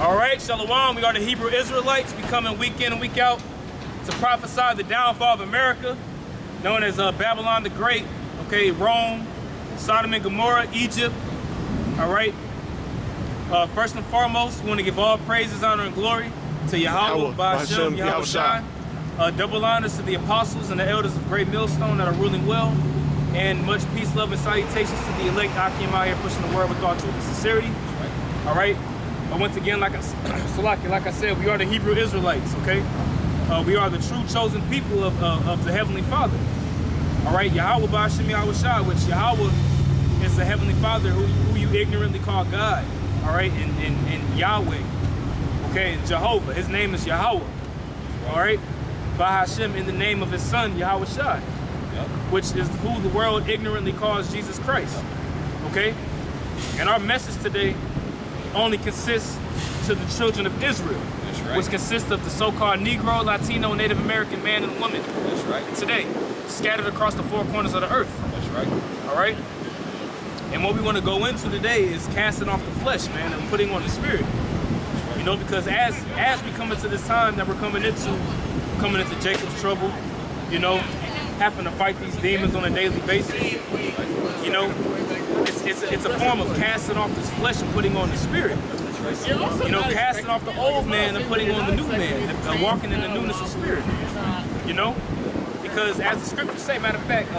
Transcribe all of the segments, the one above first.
All right, Shalom. We are the Hebrew Israelites. We come in week in and week out to prophesy the downfall of America, known as Babylon the Great, okay, Rome, Sodom and Gomorrah, Egypt. All right. First and foremost, we want to give all praises, honor, and glory to Yahweh, Ba'ashem, Yahweh Shai. Double honors to the apostles and the elders of Great Millstone that are ruling well, and much peace, love, and salutations to the elect Akim out here pushing the word with all truth and sincerity. All right. But once again, like I said, we are the Hebrew Israelites, okay? We are the true chosen people of the Heavenly Father. All right, Yahweh Ba'ashem Yahweh Shai, which Yahweh is the Heavenly Father who you ignorantly call God, all right? And Yahweh, okay? And Jehovah, his name is Yahweh, all right? Ba'ashem in the name of his son, Yahweh Shai, which is who the world ignorantly calls Jesus Christ, okay? And our message today only consists to the children of Israel, which consists of the so-called Negro, Latino, Native American man and woman. That's right. Today, scattered across the four corners of the earth. That's right. All right. And what we want to go into today is casting off the flesh, man, and putting on the spirit. Right. You know, because as we come into this time that we're coming into Jacob's trouble, you know, having to fight these demons on a daily basis, you know. It's a form of casting off this flesh and putting on the spirit. You know, casting off the old man and putting on the new man, and walking in the newness of spirit. You know, because as the scriptures say, matter of fact,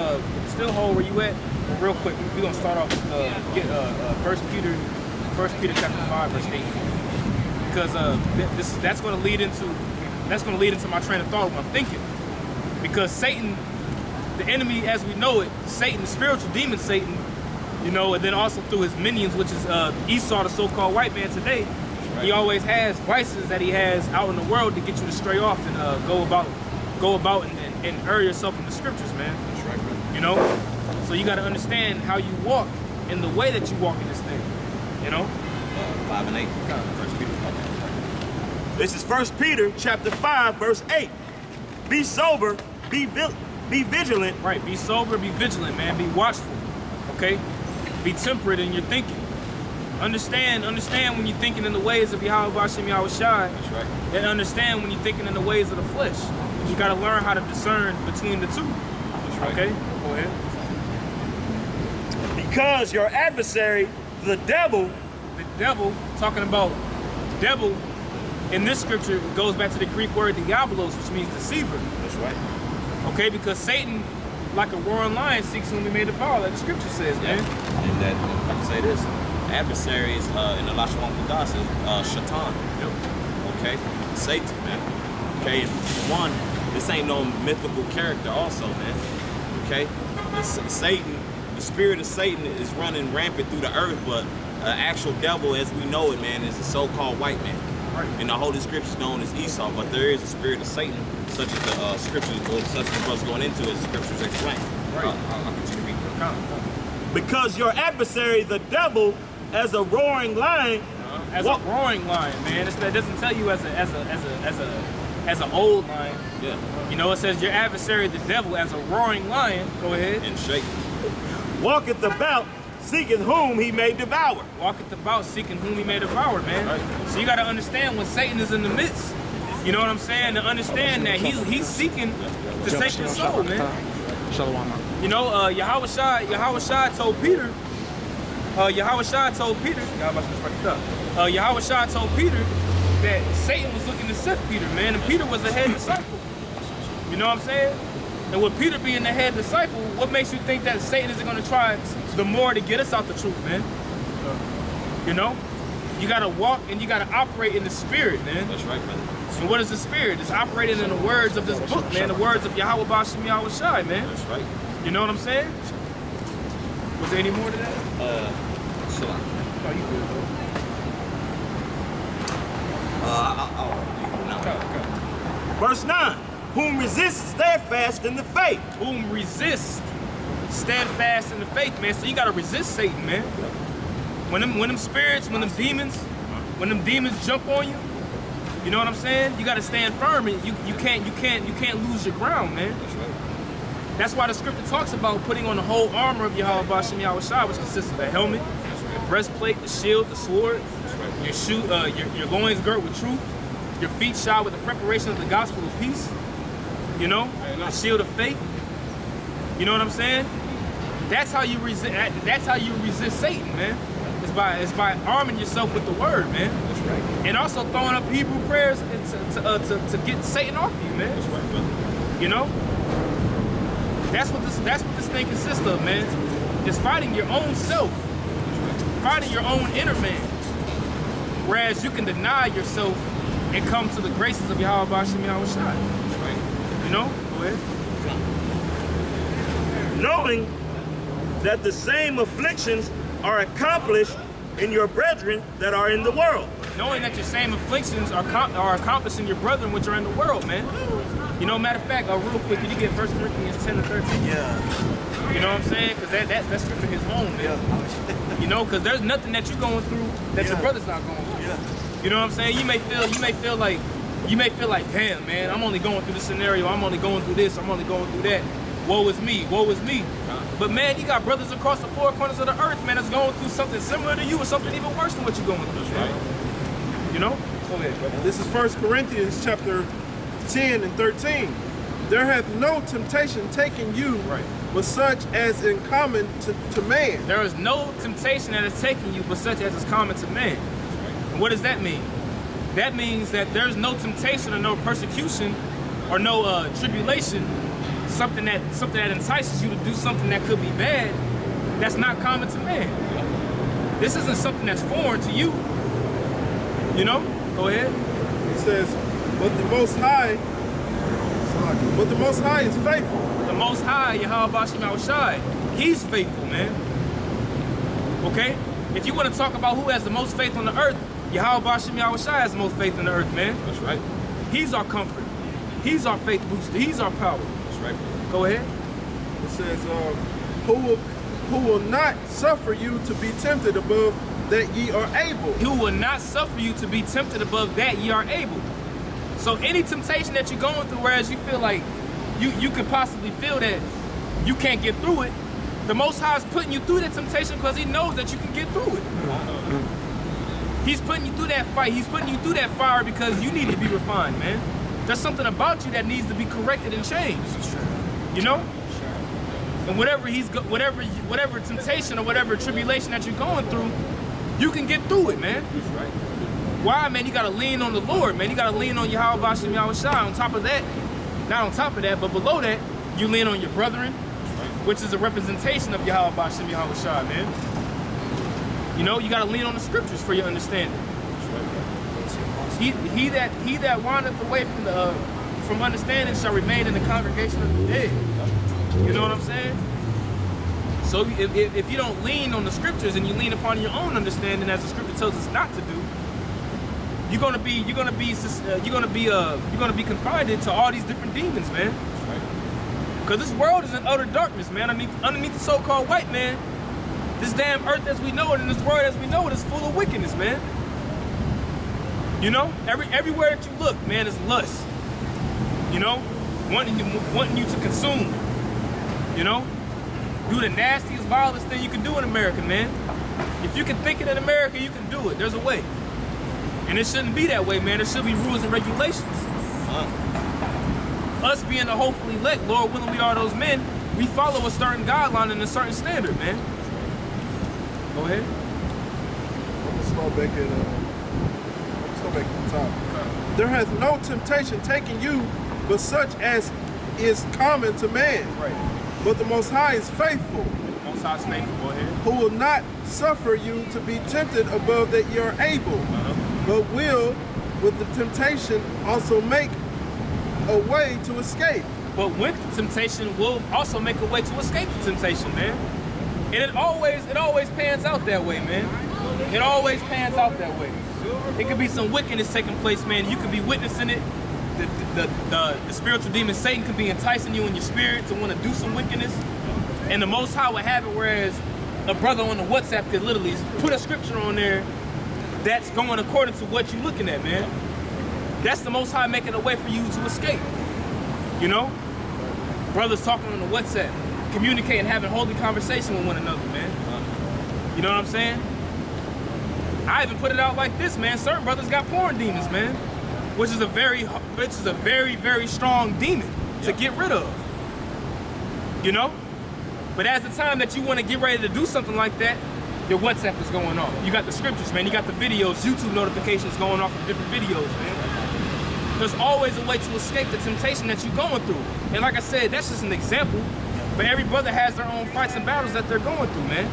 still hold where you at. Real quick, we're gonna start off with get 1 Peter chapter 5 verse 8, because that's going to lead into my train of thought, what I'm thinking. Because Satan, the enemy as we know it, Satan, the spiritual demon Satan. You know, and then also through his minions, which is Esau, the so-called white man today, right. He always has vices that he has out in the world to get you to stray off and go about and err yourself in the scriptures, man. That's right, man. You know, so you got to understand how you walk and the way that you walk in this thing. You know, 5 and 8. First Peter. Okay. This is 1 Peter chapter 5 verse 8. Be sober, be vigilant. Right. Be sober, be vigilant, man. Be watchful. Okay. Be temperate in your thinking. Understand when you're thinking in the ways of Yahweh Ba'ashem Yahweh Shai. That's right. And understand when you're thinking in the ways of the flesh. You got to learn how to discern between the two. That's right. Okay? Go ahead. Because your adversary, the devil, talking about devil, in this scripture, it goes back to the Greek word diabolos, which means deceiver. That's right. Okay? Because Satan, like a roaring lion, seeks whom he may devour, like the scripture says, man. And that, if I can say this, adversary is in the Lashon Kodash is Shaitan. Yep. Okay? Satan, man. Okay? And one, this ain't no mythical character also, man. Okay? Satan, the spirit of Satan is running rampant through the earth, but actual devil as we know it, man, is the so-called white man. Right. And the Holy Scripture is known as Esau, but there is a spirit of Satan, such as the scriptures, or such as what's going into it, scriptures explain. Right. I'll continue reading. because your adversary, the devil, as a roaring lion. As a roaring lion, man. That doesn't tell you as an old lion. Yeah. You know, it says your adversary, the devil, as a roaring lion. Go ahead. And shake. Walketh about, seeking whom he may devour. Walketh about, seeking whom he may devour, man. Right. So you got to understand when Satan is in the midst. You know what I'm saying? To understand that he's seeking to take your soul, man. Shalom. You know, Yahweh Shai told Peter. Yahweh Shai told Peter that Satan was looking to sift Peter, man, and Peter was a head disciple. You know what I'm saying? And with Peter being the head disciple, what makes you think that Satan isn't going to try the more to get us out the truth, man? You know? You got to walk and you got to operate in the spirit, man. That's right, brother. And what is the spirit? It's operating in the words of this book, man, the words of Yahweh Ba'ashem Yahweh Shai, man. That's right. You know what I'm saying? Was there any more to that? Shalom. Oh, you good, bro. No. Verse 9, whom resist steadfast in the faith. Whom resist steadfast in the faith, man. So you gotta resist Satan, man. When them spirits, when them demons jump on you, you know what I'm saying? You gotta stand firm, and you can't lose your ground, man. That's right. That's why the scripture talks about putting on the whole armor of Yahweh Ba'ashem Yahweh Shai, which consists of a helmet, breastplate, the shield, the sword, your shoe, your loins girt with truth, your feet shod with the preparation of the gospel of peace. You know, the shield of faith. You know what I'm saying? That's how you resist. That's how you resist Satan, man. It's by arming yourself with the word, man. That's right. And also throwing up Hebrew prayers to get Satan off you, man. That's right, brother. You know? That's what this thing consists of, man. It's fighting your own self. Fighting your own inner man. Whereas you can deny yourself and come to the graces of Yahweh Bashim Yahweh Shai. That's right. You know? Go ahead. Knowing that the same afflictions are accomplished in your brethren that are in the world. Knowing that your same afflictions are accomplished in your brethren which are in the world, man. You know, matter of fact, real quick, can you get 1 Corinthians 10 and 13? Yeah. You know what I'm saying? Because that scripture hits home, man. Yeah. You know, because there's nothing that you're going through that your brother's not going through. Yeah. You know what I'm saying? You may feel like, damn, man, I'm only going through this scenario. I'm only going through this. I'm only going through that. Woe is me. Woe is me. But man, you got brothers across the four corners of the earth, man, that's going through something similar to you or something even worse than what you're going through, man. Right. You know? Go ahead, brother. This is 1 Corinthians chapter 10 and 13. There hath no temptation taken you, Right. but such as in common to man. There is no temptation that is taking you, but such as is common to man. And what does that mean? That means that there's no temptation or no persecution or no tribulation, something that entices you to do something that could be bad, that's not common to man. This isn't something that's foreign to you. You know? Go ahead. It says, but the Most High is faithful. The Most High, Yahweh Bashim Yahweh Shai, He's faithful, man. Okay? If you want to talk about who has the most faith on the earth, Yahweh Bashim Yahweh Shai has the most faith on the earth, man. That's right. He's our comfort. He's our faith booster. He's our power. That's right. Go ahead. It says, who will not suffer you to be tempted above that ye are able. Who will not suffer you to be tempted above that ye are able. So any temptation that you're going through, whereas you feel like you could possibly feel that you can't get through it, the Most High is putting you through that temptation because He knows that you can get through it. He's putting you through that fight. He's putting you through that fire because you need to be refined, man. There's something about you that needs to be corrected and changed. You know? And whatever temptation or whatever tribulation that you're going through, you can get through it, man. That's right. Why, man? You gotta lean on the Lord, man. You gotta lean on Yahweh Bashim Yahweh Shai. On top of that, not on top of that, but below that, you lean on your brethren, which is a representation of Yahweh Bashim Yahweh Shai, man. You know, you gotta lean on the scriptures for your understanding. He that wandereth away from understanding shall remain in the congregation of the dead. You know what I'm saying? So if you don't lean on the scriptures and you lean upon your own understanding, as the scripture tells us not to do, you're gonna be confined to all these different demons, man. Because this world is in utter darkness, man. Underneath the so-called white man, this damn earth as we know it and this world as we know it is full of wickedness, man. You know, everywhere that you look, man, is lust. You know, wanting you to consume. You know, do the nastiest, vilest thing you can do in America, man. If you can think it in America, you can do it. There's a way. And it shouldn't be that way, man. There should be rules and regulations. Us being the hopefully elect, Lord willing we are those men, we follow a certain guideline and a certain standard, man. Go ahead. I'm gonna start back at the top. There hath no temptation taken you, but such as is common to man. Right. But the Most High is faithful, Most High is faithful. Go ahead. who will not suffer you to be tempted above that ye are able, but will, with the temptation, also make a way to escape. But with the temptation, we'll also make a way to escape the temptation, man. And it always pans out that way, man. It always pans out that way. It could be some wickedness taking place, man. You could be witnessing it. The spiritual demon Satan could be enticing you in your spirit to want to do some wickedness. And the Most High would have it, whereas a brother on the WhatsApp could literally put a scripture on there that's going according to what you're looking at, man. That's the Most High making a way for you to escape. You know? Brothers talking on the WhatsApp, communicating, having holy conversation with one another, man. You know what I'm saying? I even put it out like this, man. Certain brothers got porn demons, man, which is a very, very strong demon to get rid of. You know? But as the time that you want to get ready to do something like that, your WhatsApp is going off. You got the scriptures, man. You got the videos, YouTube notifications going off from different videos, man. There's always a way to escape the temptation that you're going through. And like I said, that's just an example. But every brother has their own fights and battles that they're going through, man.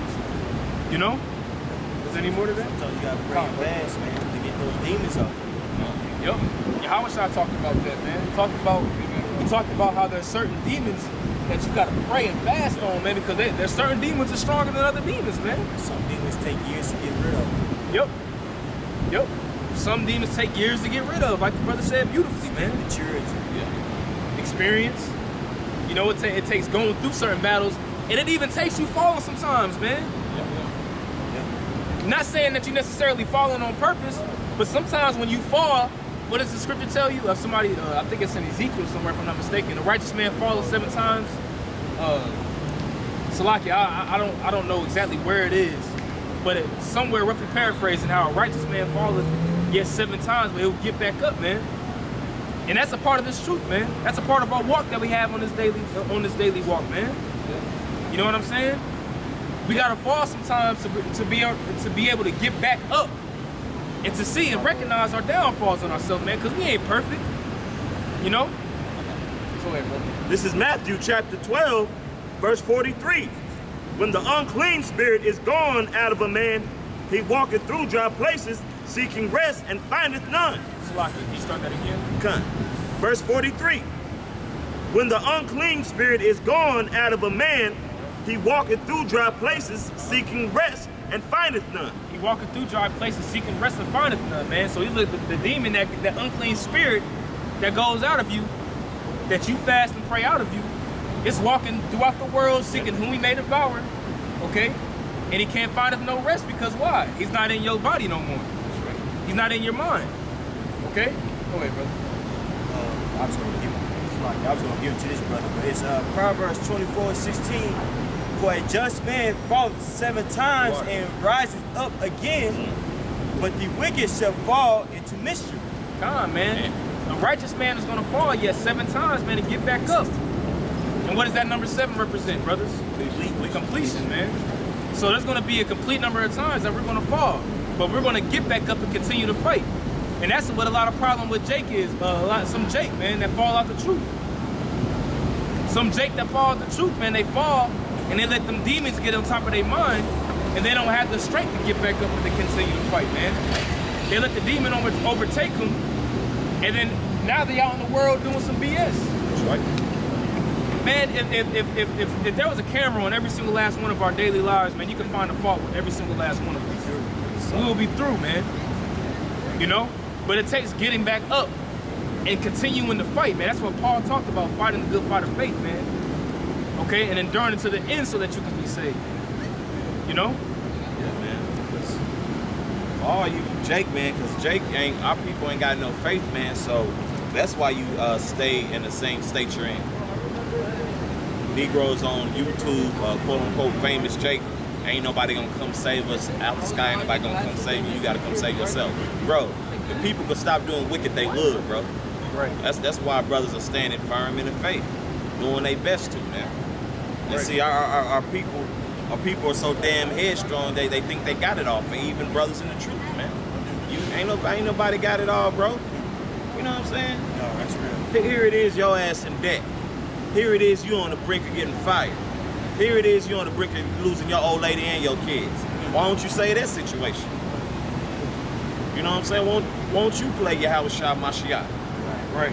You know? Is there any more to that? So you gotta pray fast, man, to get those demons off. Yep. Yahweh Shai talked about that, man. He talked about how there's certain demons that you gotta pray and fast on, man, because there's certain demons that are stronger than other demons, man. Some demons take years to get rid of. Yep. Some demons take years to get rid of, like the brother said beautifully, man. Maturity. Yeah. Experience. You know, it takes going through certain battles, and it even takes you falling sometimes, man. Yeah. Not saying that you necessarily falling on purpose, but sometimes when you fall, what does the scripture tell you? Somebody, I think it's in Ezekiel somewhere, if I'm not mistaken. A righteous man falleth 7 times. Salakia, I don't know exactly where it is, but it's somewhere roughly paraphrasing how a righteous man falleth yet 7 times, but he'll get back up, man. And that's a part of this truth, man. That's a part of our walk that we have on this daily walk, man. You know what I'm saying? We gotta fall sometimes to be able to get back up and to see and recognize our downfalls on ourselves, man, because we ain't perfect. You know? So ahead, brother. This is Matthew chapter 12, verse 43. When the unclean spirit is gone out of a man, he walketh through dry places, seeking rest, and findeth none. Salaki, can you start that again? Come. Verse 43. When the unclean spirit is gone out of a man, he walketh through dry places, seeking rest, and findeth none. He walking through dry places, seeking rest and findeth none, man. So he look the demon, that unclean spirit that goes out of you, that you fast and pray out of you, it's walking throughout the world, seeking whom he may devour, okay? And he can't find no rest because why? He's not in your body no more. He's not in your mind, okay? Go ahead, brother. I was going to give it to this brother, but it's Proverbs 24:16. For a just man falleth 7 times and rises up again, but the wicked shall fall into mischief. Come on, man. A righteous man is gonna fall yet 7 times, man, and get back up. And what does that number 7 represent, brothers? Completion, man. So there's gonna be a complete number of times that we're gonna fall, but we're gonna get back up and continue to fight. And that's what a lot of problem with Jake is. Some Jake, man, that fall out the truth. Some Jake that fall out the truth, man, they fall and they let them demons get on top of their mind, and they don't have the strength to get back up and to continue to fight, man. They let the demon overtake them, and then now they're out in the world doing some BS. That's right. Man, if there was a camera on every single last one of our daily lives, man, you can find a fault with every single last one of us. We will be through, man. You know? But it takes getting back up and continuing to fight, man. That's what Paul talked about, fighting the good fight of faith, man. Okay? And enduring to the end so that you can be saved. You know? Yeah, man. For all you Jake, man, because our people ain't got no faith, man, so that's why you stay in the same state you're in. Negroes on YouTube, quote unquote famous Jake, ain't nobody gonna come save us out the sky, ain't nobody gonna come save you, you gotta come save yourself. Bro, if people could stop doing wicked, they would, bro. Right. That's why brothers are standing firm in the faith, doing their best to, man. And Right. see, our people are so damn headstrong, they think they got it all, for even brothers in the truth, man. Ain't nobody got it all, bro. You know what I'm saying? No, that's real. Here it is, your ass in debt. Here it is, you on the brink of getting fired. Here it is, you on the brink of losing your old lady and your kids. Why don't you say that situation? You know what I'm saying? Won't you play your Yahweh Shai Mashiach? Right.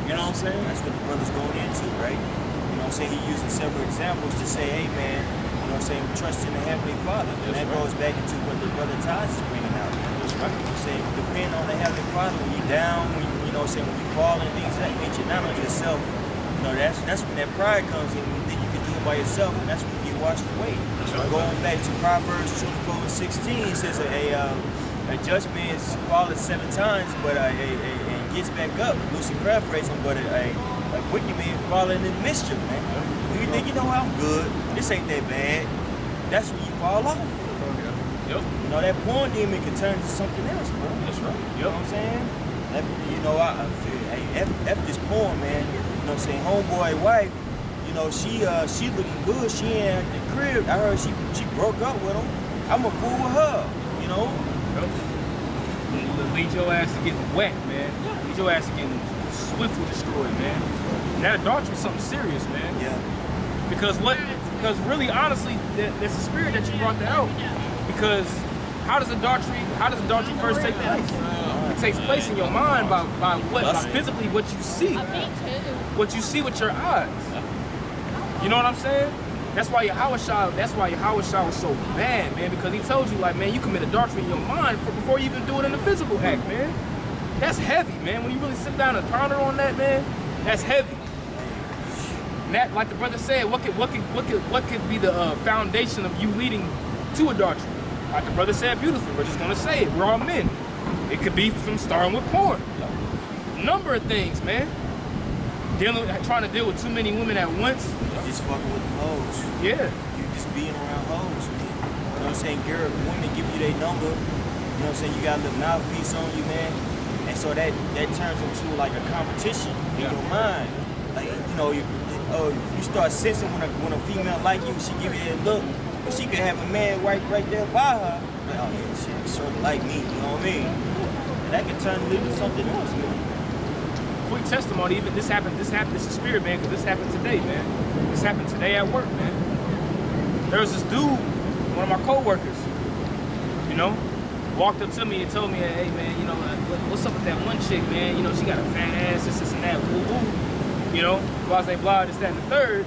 You know what I'm saying? That's what the brother's going into, right? You know what I'm saying? He using several examples to say, hey, man, you know what I'm saying, trust in the Heavenly Father. And that goes back into what the brother Taj is bringing out. That's right. You know what I'm saying? Depend on the Heavenly Father when you're down, when you know what I'm saying, when you fall and things of that nature, not on yourself. You know, that's when that pride comes in. You think you can do it by yourself, and that's when you get washed away. right. Going back to Proverbs 24:16, it says a just man falls 7 times, but and gets back up. Loosely paraphrasing, but a wicked man falling in mischief, man. When you think, you know, I'm good, this ain't that bad, that's when you fall off. Yep. You know, that porn demon can turn into something else, bro. That's right. You know what I'm saying? That, you know, I feel, hey, F this porn, man. You know what I'm saying? Homeboy wife, you know, she looking good. She ain't at the crib. I heard she broke up with him. I'm a fool with her, you know? Yep. Lead your ass to getting wet, man. Lead your ass to getting swiftly destroyed, man. And that adultery is something serious, man. Yeah. Because really, honestly, there's a spirit that you brought that out. Because how does adultery first take place? It takes place in your mind by what? By physically what you see. What you see with your eyes. You know what I'm saying? That's why Yahweh Shah was so bad, man, because he told you, like, man, you commit adultery in your mind before you even do it in the physical act, man. That's heavy, man. When you really sit down and ponder on that, man, that's heavy. And that, like the brother said, what could be the foundation of you leading to adultery? Like the brother said beautifully, we're just gonna say it. We're all men. It could be from starting with porn. Number of things, man. Trying to deal with too many women at once. Just fucking with the hoes. Yeah. You just being around hoes, man. You know what I'm saying? Girl, women give you their number. You know what I'm saying? You got a little mouthpiece on you, man. And so that turns into like a competition in your mind. Like, you know, you start sensing when a female like you, she give you that look, but she could have a man right there by her. Like, oh yeah, she sort of like me, you know what I mean? And that can turn into something else, man. Quick testimony, even this happened, it's a spirit, man, because this happened today, man. This happened today at work, man. There was this dude, one of my co-workers, you know, walked up to me and told me, hey, man, you know, what's up with that one chick, man? You know, she got a fat ass, this and that, woo-woo. You know, blah, blah, blah, this, that, and the third.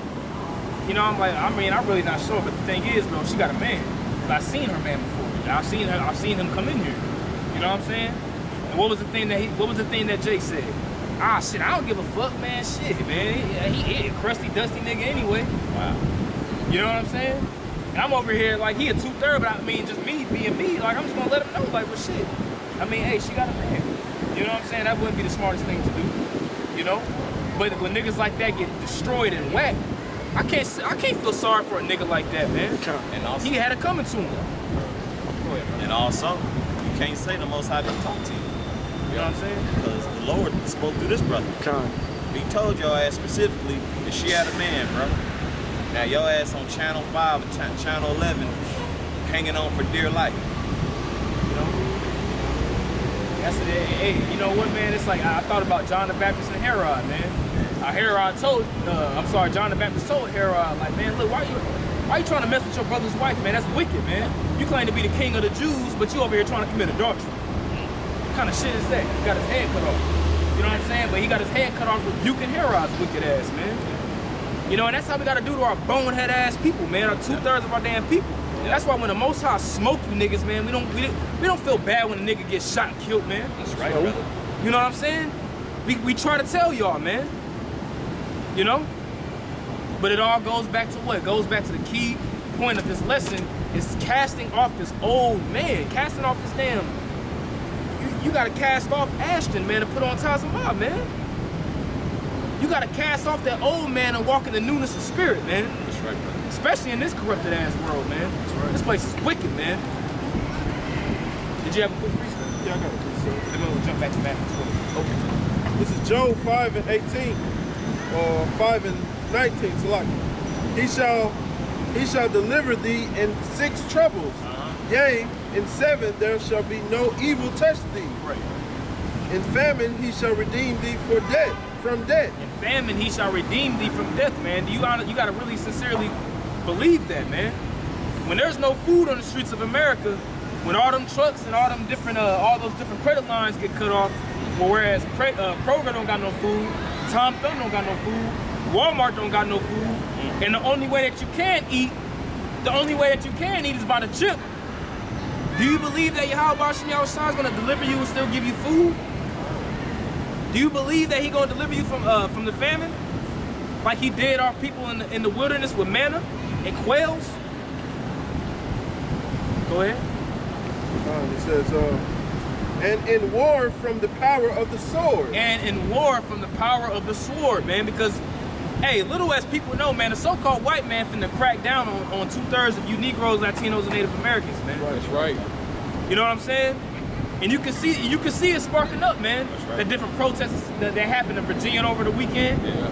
You know, I'm like, I mean, I'm really not sure, but the thing is, bro, she got a man. But I've seen her man before. I've seen him come in here. You know what I'm saying? And what was the thing that Jake said? Ah, shit, I don't give a fuck, man. Shit, man. He a crusty, dusty nigga anyway. Wow. You know what I'm saying? And I'm over here like he a 2/3, but I mean, just me being me. Like, I'm just gonna let him know, like, well, shit. I mean, hey, she got a man. You know what I'm saying? That wouldn't be the smartest thing to do. You know? But when niggas like that get destroyed and whacked, I can't feel sorry for a nigga like that, man. And also, He had it coming to him. Go ahead, bro. and also, you can't say the Most High didn't talk to you. You know what I'm saying? Because the Lord spoke through this brother. He told your ass specifically that she had a man, bro. Now your ass on channel 5 and channel 11 hanging on for dear life. You know? That's it. Hey, you know what, man? It's like I thought about John the Baptist and Herod, man. John the Baptist told Herod, like, man, look, why you trying to mess with your brother's wife, man? That's wicked, man. You claim to be the king of the Jews, but you over here trying to commit adultery. What kind of shit is that? He got his head cut off. You know what I'm saying? But he got his head cut off rebuking Herod's wicked ass, man. You know, and that's how we gotta do to our bonehead ass people, man. Or 2/3 of our damn people. That's why when the Most High smoke you niggas, man, we don't feel bad when a nigga gets shot and killed, man. That's right, brother. You know what I'm saying? We try to tell y'all, man. You know? But it all goes back to what? It goes back to the key point of this lesson is casting off this old man. Casting off this damn... You gotta cast off Ashton, man, and put on Tazamah, man. You gotta cast off that old man and walk in the newness of spirit, man. That's right, brother. Especially in this corrupted ass world, man. That's right. This place is wicked, man. Did you have a quick precept? Yeah, I got it. Then we'll jump back to Matthew 12. Okay. This is Job 5 and 18, or 5 and 19. So like, he shall deliver thee in 6 troubles. Yea, in 7 there shall be no evil touch thee. Right. In famine he shall redeem thee from death. In famine, he shall redeem thee from death, man. You gotta really sincerely believe that, man. When there's no food on the streets of America, when all them trucks and all them different, all those different credit lines get cut off, whereas Kroger don't got no food, Tom Thumb don't got no food, Walmart don't got no food, and the only way that you can eat is by the chip. Do you believe that Yahweh Hashem Yahushua is gonna deliver you and still give you food? Do you believe that He gonna deliver you from the famine, like He did our people in the wilderness with manna and quails? Go ahead. It says, and in war from the power of the sword. And in war from the power of the sword, man, because Hey, little as people know, man, the so-called white man finna crack down on 2/3 of you Negroes, Latinos, and Native Americans, man. That's right. You know what I'm saying? And you can see it sparking up, man. right. The different protests that happened in Virginia over the weekend. Yeah.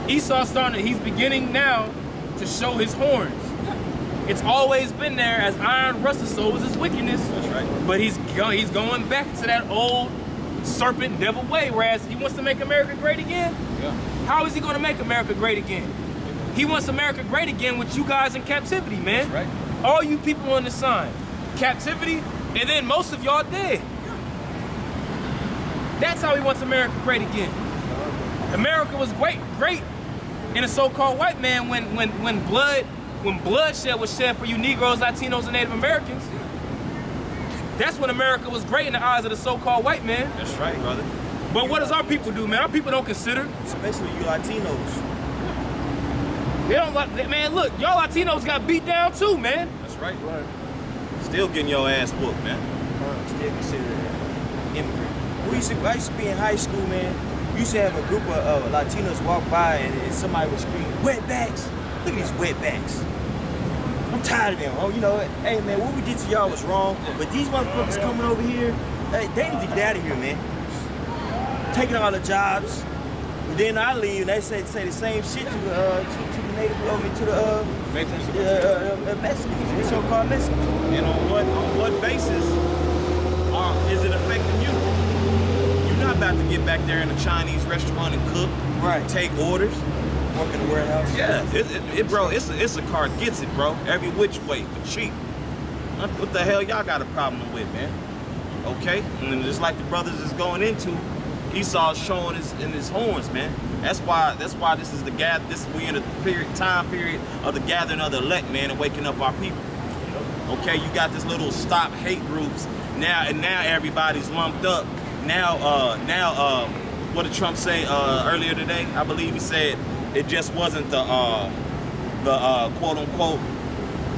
Esau's he's beginning now to show his horns. It's always been there, as iron rusteth, so is his wickedness. That's right. But he's going back to that old serpent devil way, whereas he wants to make America great again. Yeah. How is he going to make America great again? He wants America great again with you guys in captivity, man. Right. All you people on the sign. Captivity, and then most of y'all dead. That's how he wants America great again. America was great in a so-called white man when bloodshed was shed for you Negroes, Latinos, and Native Americans. That's when America was great in the eyes of the so-called white man. That's right, brother. But what does our people do, man? Our people don't consider. Especially you Latinos. They don't like, man, look, y'all Latinos got beat down too, man. That's right. Right. Still getting your ass whooped, man. Still considered an immigrant. I used to be in high school, man. We used to have a group of Latinos walk by and somebody would scream, "Wetbacks! Look at these wetbacks." I'm tired of them. Oh, you know what? Hey, man, what we did to y'all was wrong, but these motherfuckers coming over here, hey, they need to get out of here, man. Taking all the jobs. And then I leave, and they say the same shit to the native, to the Mexicans, the so-called Mexicans. And on what basis is it affecting you? You're not about to get back there in a Chinese restaurant and cook, Right. take orders. Work in the warehouse. Yeah, bro, it's a car gets it, bro. Every which way, for cheap. What the hell y'all got a problem with, man? Okay, and then just like the brothers is going into, Esau's showing his horns, man. That's why this is we in a time period of the gathering of the elect, man, and waking up our people. Okay, you got this little stop hate groups now, and now everybody's lumped up. Now, what did Trump say earlier today? I believe he said it just wasn't the quote unquote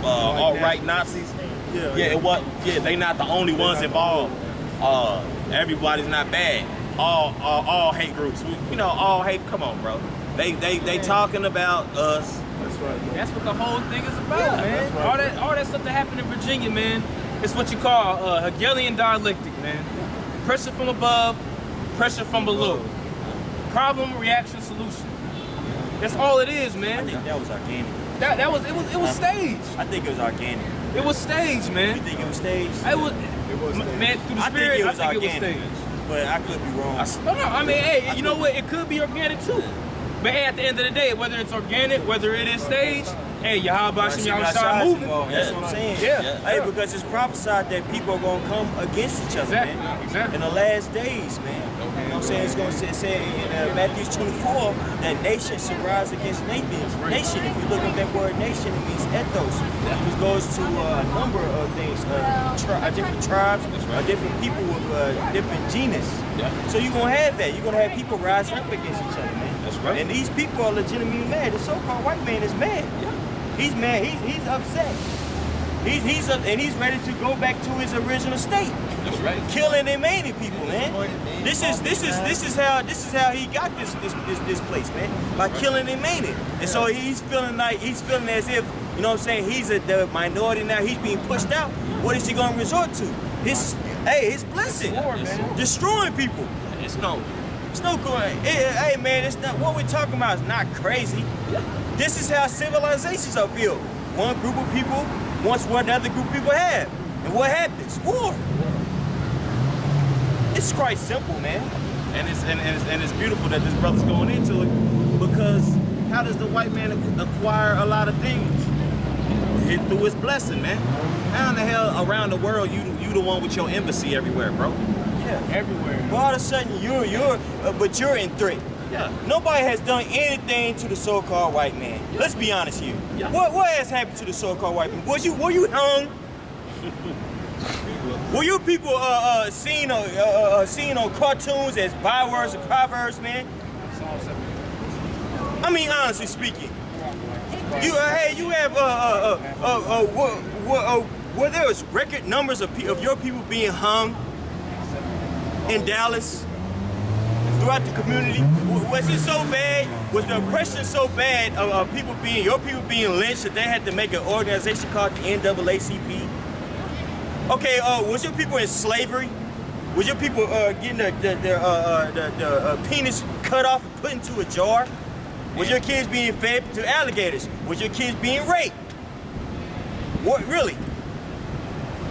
alt-right Nazis. Yeah, it was. Yeah, they not the only ones involved. Everybody's not bad. All hate groups. All hate. Come on, bro. They talking about us. That's right, man. That's what the whole thing is about, man. right. All that stuff that happened in Virginia, man, it's what you call Hegelian dialectic, man. Pressure from above, pressure from below. Problem, reaction, solution. That's all it is, I man. think that was organic. It was staged. I think it was organic. It was staged, You man. think it was staged? It was, staged. man, through the I spirit, think it was I think it organic. was staged. But I could be wrong. No, I mean, hey, you know what? It could be organic too. But hey, at the end of the day, whether it's organic, whether it is staged, hey, Yahweh Shem Yahweh moving. That's what I'm saying. Yeah. Hey, because it's prophesied that people are going to come against each other, Exactly, man. exactly. In the last days, man. You know what I'm saying? It's going to say in Matthew 24 that nation should rise against nation. If you look at that word nation, it means ethos, which goes to a number of things, different tribes, different people with different genus. Yeah. So you're going to have that. You're going to have people rising up against each other, man. That's right. And these people are legitimately mad. The so-called white man is mad. He's mad. He's upset. He's up, and he's ready to go back to his original state. That's right. Killing and maiming people, man. This is how he got this place, man. By killing and maiming. And so he's feeling as if, you know what I'm saying, he's the minority now, he's being pushed out. What is he gonna resort to? His blessing. Destroying people. It's no good. Hey man, it's not what we're talking about is not crazy. This is how civilizations are built. One group of people wants what another group of people have. And what happens? War. It's quite simple, man. And it's beautiful that this brother's going into it, because how does the white man acquire a lot of things? Through his blessing, man. How in the hell around the world you the one with your embassy everywhere, bro? Yeah. Everywhere. But all of a sudden you're in threat. Yeah. Nobody has done anything to the so-called white man. Let's be honest here. Yeah. What has happened to the so-called white man? Were you hung? Were you people seen on cartoons as bywords and proverbs, man? I mean, honestly speaking, you have where there was record numbers of your people being hung in Dallas throughout the community? Was it so bad? Was the oppression so bad of your people being lynched that they had to make an organization called the NAACP? Okay, was your people in slavery? Was your people getting the penis cut off and put into a jar? Was your kids being fed to alligators? Was your kids being raped? What, really?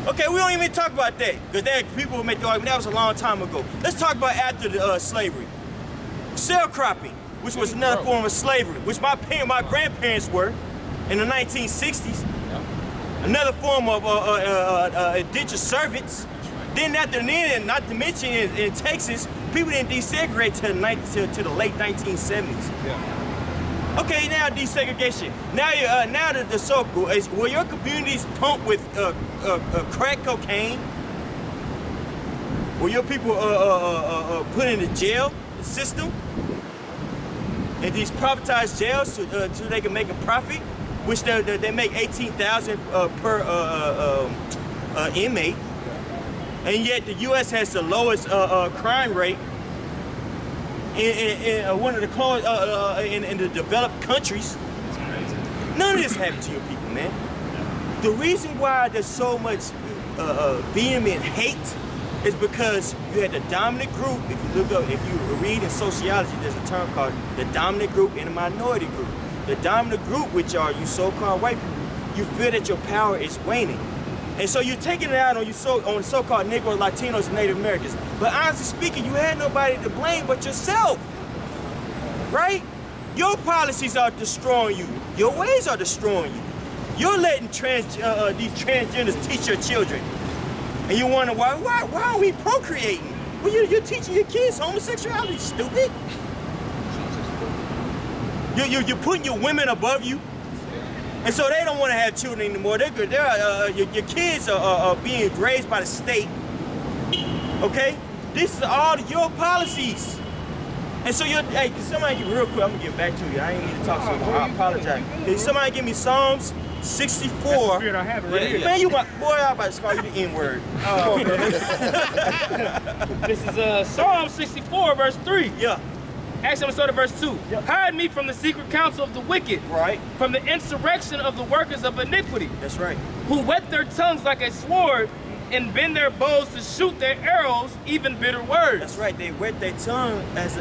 Okay, we don't even talk about that, because people will make the argument that was a long time ago. Let's talk about after the slavery. Sharecropping, which was another form of slavery, which my grandparents were in the 1960s. Another form of indentured servants. Then not to mention in Texas, people didn't desegregate to the late 1970s. Yeah. Okay, now desegregation. Now the circle is, were your communities pumped with crack cocaine? Were your people put in the jail system? In these privatized jails so they can make a profit, which they make $18,000 per inmate, and yet the U.S. has the lowest crime rate in one of the in the developed countries. None of this happened to your people, man. The reason why there's so much vehement hate is because you had the dominant group. If you read in sociology, there's a term called the dominant group and the minority group. The dominant group, which are you so-called white people, you feel that your power is waning. And so you're taking it out on the so-called Negroes, Latinos, and Native Americans. But honestly speaking, you had nobody to blame but yourself, right? Your policies are destroying you. Your ways are destroying you. You're letting these transgenders teach your children. And you wonder why are we procreating? Well, you're teaching your kids homosexuality, stupid. You're putting your women above you. And so they don't want to have children anymore. Your kids are being raised by the state. Okay? This is all your policies. And so hey, can somebody get real quick? I'm gonna get back to you. I ain't need to talk so long. I apologize. Can somebody give me Psalms 64? That's the spirit I have it right here. Man, I'm about to call you the N-word. This is Psalm 64, verse 3. Yeah. Actually, I'm gonna start at verse 2. Yep. Hide me from the secret counsel of the wicked, Right. from the insurrection of the workers of iniquity, That's right. who whet their tongues like a sword and bend their bows to shoot their arrows, even bitter words. That's right. They wet their tongue as